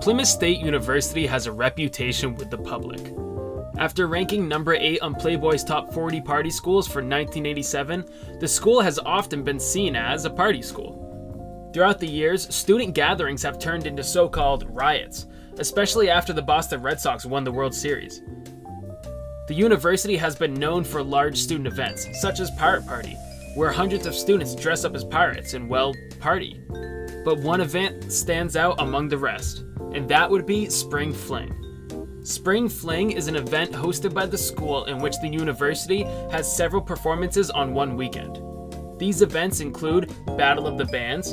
Plymouth State University has a reputation with the public. After ranking number 8 on Playboy's top 40 party schools for 1987, the school has often been seen as a party school. Throughout the years, student gatherings have turned into so-called riots, especially after the Boston Red Sox won the World Series. The university has been known for large student events, such as Pirate Party, where hundreds of students dress up as pirates and, well, party. But one event stands out among the rest, and that would be Spring Fling. Spring Fling is an event hosted by the school in which the university has several performances on one weekend. These events include Battle of the Bands,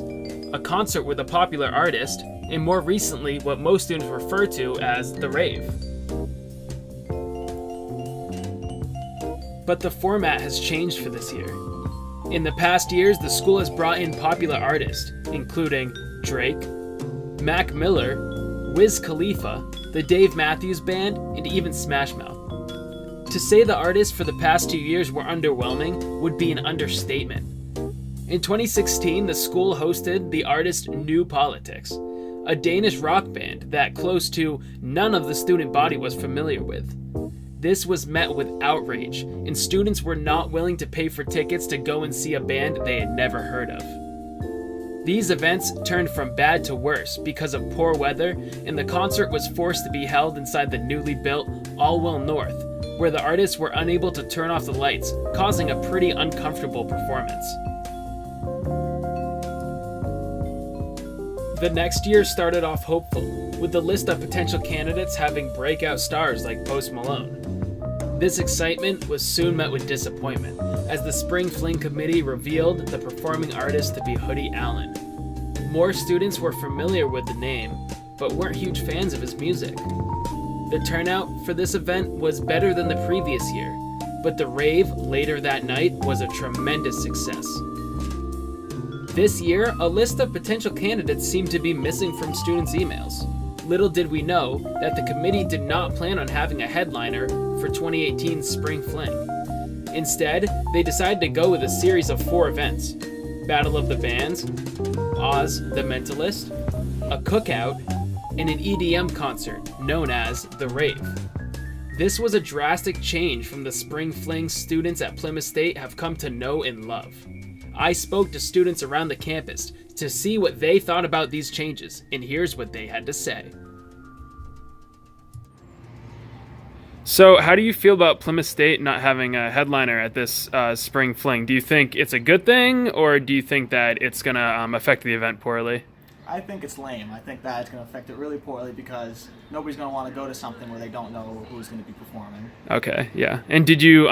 a concert with a popular artist, and more recently what most students refer to as the rave. But the format has changed for this year. In the past years, the school has brought in popular artists, including Drake, Mac Miller, Wiz Khalifa, the Dave Matthews Band, and even Smash Mouth. To say the artists for the past 2 years were underwhelming would be an understatement. In 2016, the school hosted the artist New Politics, a Danish rock band that close to none of the student body was familiar with. This was met with outrage, and students were not willing to pay for tickets to go and see a band they had never heard of. These events turned from bad to worse because of poor weather, and the concert was forced to be held inside the newly built Allwell North, where the artists were unable to turn off the lights, causing a pretty uncomfortable performance. The next year started off hopeful, with the list of potential candidates having breakout stars like Post Malone. This excitement was soon met with disappointment, as the Spring Fling Committee revealed the performing artist to be Hoodie Allen. More students were familiar with the name, but weren't huge fans of his music. The turnout for this event was better than the previous year, but the rave later that night was a tremendous success. This year, a list of potential candidates seemed to be missing from students' emails. Little did we know that the committee did not plan on having a headliner for 2018's Spring Fling. Instead, they decided to go with a series of 4 events: Battle of the Bands, Oz the Mentalist, a cookout, and an EDM concert known as The Rave. This was a drastic change from the Spring Fling students at Plymouth State have come to know and love. I spoke to students around the campus to see what they thought about these changes, and here's what they had to say. So how do you feel about Plymouth State not having a headliner at this Spring Fling? Do you think it's a good thing, or do you think that it's going to affect the event poorly? I think it's lame. I think that it's going to affect it really poorly because nobody's going to want to go to something where they don't know who's going to be performing. Okay, yeah. And did you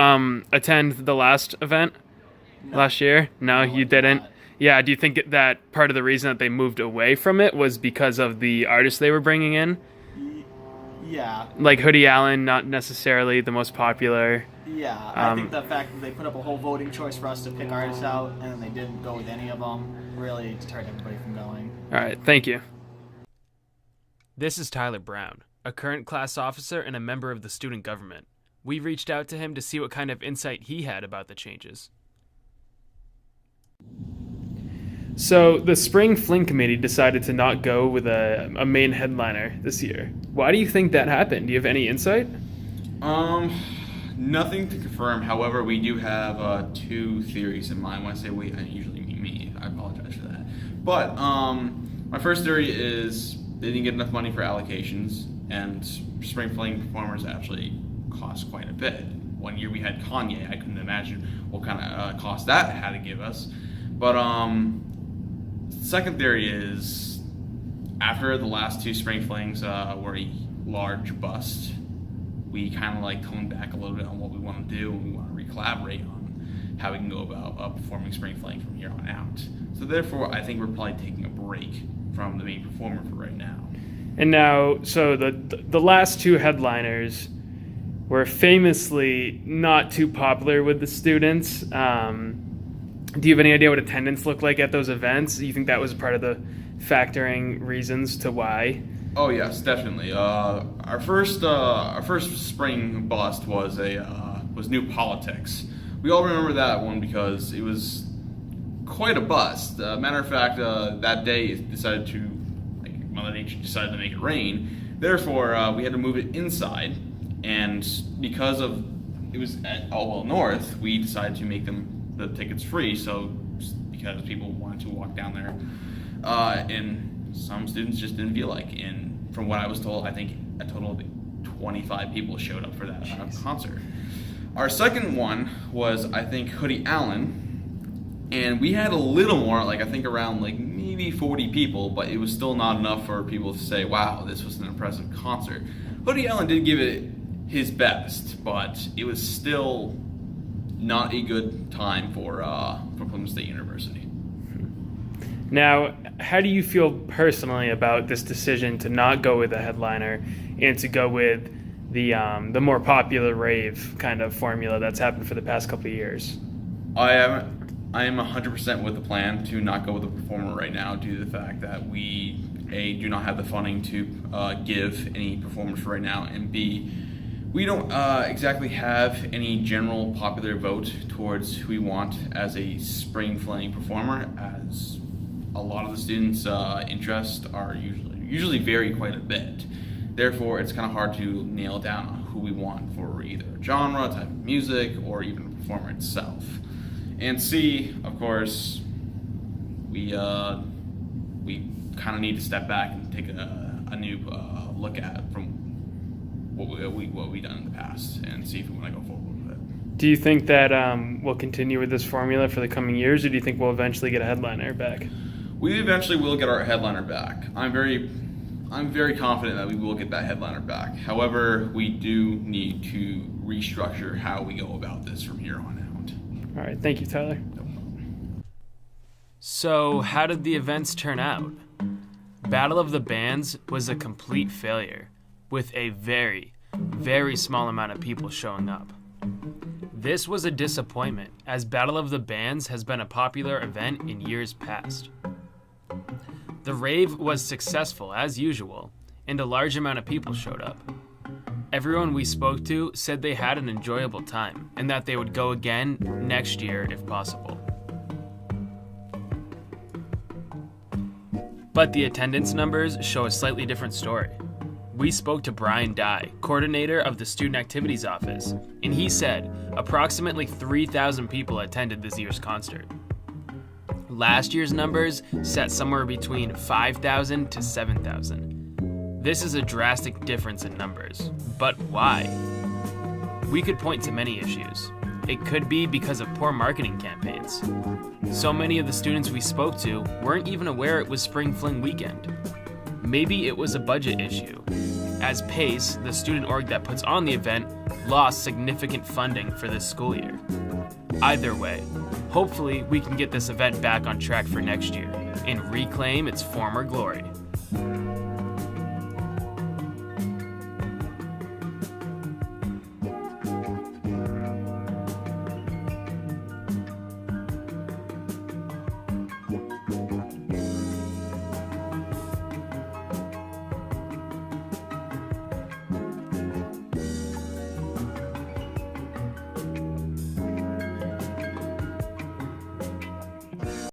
attend the last event last year? No, you didn't? Not. Yeah, do you think that part of the reason that they moved away from it was because of the artists they were bringing in? Yeah. Like Hoodie Allen, not necessarily the most popular. Yeah, I think the fact that they put up a whole voting choice for us to pick artists out and then they didn't go with any of them really deterred everybody from going. All right, thank you. This is Tyler Brown, a current class officer and a member of the student government. We reached out to him to see what kind of insight he had about the changes. So the Spring Fling Committee decided to not go with a main headliner this year. Why do you think that happened? Do you have any insight? Nothing to confirm. However, we do have 2 theories in mind. When I say we, I usually mean me. I apologize for that. But my first theory is they didn't get enough money for allocations, and Spring Fling performers actually cost quite a bit. One year we had Kanye. I couldn't imagine what kind of cost that had to give us. But second theory is after the last two spring flings were a large bust, we kind of like toned back a little bit on what we want to do, and we want to re-collaborate on how we can go about performing spring fling from here on out. So therefore, I think we're probably taking a break from the main performer for right now. And now, so the last two headliners were famously not too popular with the students. Do you have any idea what attendance looked like at those events? Do you think that was part of the factoring reasons to why? Oh yes, definitely. Our first spring bust was New Politics. We all remember that one because it was quite a bust. Matter of fact, that day it decided to, Mother Nature decided to make it rain. Therefore, we had to move it inside, and because of it was at Allwell North, we decided to make the tickets free. So because people wanted to walk down there, and some students just didn't feel like. And from what I was told, I think a total of 25 people showed up for that concert. Our second one was, I think, Hoodie Allen, and we had a little more, I think around maybe 40 people, but it was still not enough for people to say, wow, this was an impressive concert. Hoodie Allen did give it his best, but it was still not a good time for Plymouth State University. Now, how do you feel personally about this decision to not go with a headliner and to go with the more popular rave kind of formula that's happened for the past couple of years? I am 100% with the plan to not go with the performer right now due to the fact that we, A, do not have the funding to give any performers for right now, and B, we don't exactly have any general popular vote towards who we want as a spring fling performer, as a lot of the students' interests are usually vary quite a bit. Therefore, it's kind of hard to nail down on who we want for either genre, type of music, or even the performer itself. And C, of course, we kind of need to step back and take a new look at from what we've done in the past and see if we want to go forward with it. Do you think that we'll continue with this formula for the coming years, or do you think we'll eventually get a headliner back? We eventually will get our headliner back. I'm very confident that we will get that headliner back. However, we do need to restructure how we go about this from here on out. All right, thank you, Tyler. No problem. So, how did the events turn out? Battle of the Bands was a complete failure, with a very, very small amount of people showing up. This was a disappointment, as Battle of the Bands has been a popular event in years past. The rave was successful as usual, and a large amount of people showed up. Everyone we spoke to said they had an enjoyable time, and that they would go again next year if possible. But the attendance numbers show a slightly different story. We spoke to Brian Dye, coordinator of the Student Activities Office, and he said approximately 3,000 people attended this year's concert. Last year's numbers set somewhere between 5,000 to 7,000. This is a drastic difference in numbers, but why? We could point to many issues. It could be because of poor marketing campaigns. So many of the students we spoke to weren't even aware it was Spring Fling weekend. Maybe it was a budget issue, as PACE, the student org that puts on the event, lost significant funding for this school year. Either way, hopefully we can get this event back on track for next year and reclaim its former glory.